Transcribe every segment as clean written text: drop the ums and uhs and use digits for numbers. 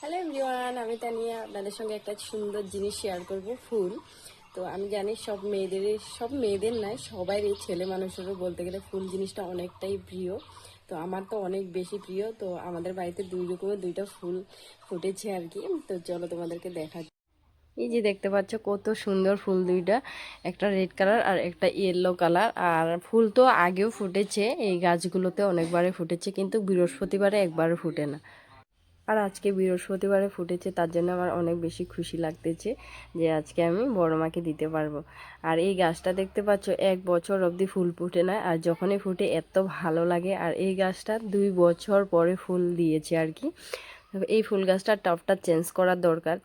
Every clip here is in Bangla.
হ্যালো এভরিওয়ান, আমি তানিয়া আপনাদের সঙ্গে একটা সুন্দর জিনিস শেয়ার করব, ফুল। তো আমি জানি সব মেয়েদের নয়, সবারই, ছেলে মানুষেরও বলতে গেলে ফুল জিনিসটা অনেকটাই প্রিয়। তো আমার তো অনেক বেশি প্রিয়। তো আমাদের বাড়িতে দুই রকমের দুইটা ফুল ফুটেছে আর কি। তো চলো তোমাদেরকে দেখা। এই যে দেখতে পাচ্ছ কত সুন্দর ফুল দুইটা, একটা রেড কালার আর একটা ইয়েলো কালার। আর ফুল তো আগেও ফুটেছে, এই গাছগুলোতে অনেকবারে ফুটেছে, কিন্তু বৃহস্পতিবারে একবারও ফুটে না। আর আজকে বৃহস্পতিবারে ফুটেছে, তার জন্য আমার অনেক বেশি খুশি লাগতেছে যে আজকে আমি বড় মাকে দিতে পারবো। আর এই গাছটা দেখতে পাচ্ছ 1 বছর অবধি ফুল ফুটে না, আর যখনই ফুটে এত ভালো লাগে। আর এই গাছটা 2 বছর পরে ফুল দিয়েছে আর কি। এই ফুল গাছটার টবটা চেঞ্জ করার দরকার,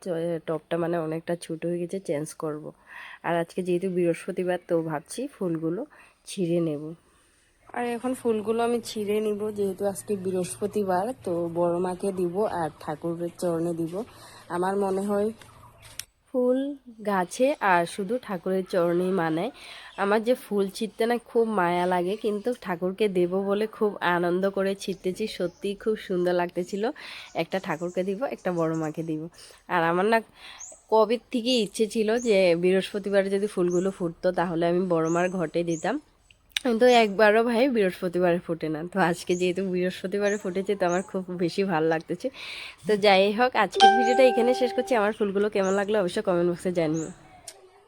টবটা মানে অনেকটা ছোট হয়ে গেছে, চেঞ্জ করব। আর আজকে যেহেতু বৃহস্পতিবার, তো ভাবছি ফুলগুলো ছিঁড়ে নেব। আর এখন ফুলগুলো আমি ছিঁড়ে নিব, যেহেতু আজকে বৃহস্পতিবার, তো বড় মাকে দিব আর ঠাকুরের চরণে দিব। আমার মনে হয় ফুল গাছে আর শুধু ঠাকুরের চরণেই মানায়। আমার যে ফুল ছিঁড়তে না খুব মায়া লাগে, কিন্তু ঠাকুরকে দেব বলে খুব আনন্দ করে ছিঁড়তেছি। সত্যিই খুব সুন্দর লাগতেছিল। একটা ঠাকুরকে দিব, একটা বড় মাকে দিব। আর আমার না কবে থেকে ইচ্ছে ছিল যে বৃহস্পতিবারে যদি ফুলগুলো ফুটতো তাহলে আমি বড় মার ঘটে দিতাম, কিন্তু একবারও ভাই বৃহস্পতিবারে ফোটে না। তো আজকে যেহেতু বৃহস্পতিবারে ফুটেছে, তো আমার খুব বেশি ভালো লাগতেছে। তো যাই হোক, আজকের ভিডিওটা এখানে শেষ করছি। আমার ফুলগুলো কেমন লাগলো অবশ্যই কমেন্ট বক্সে জানিও।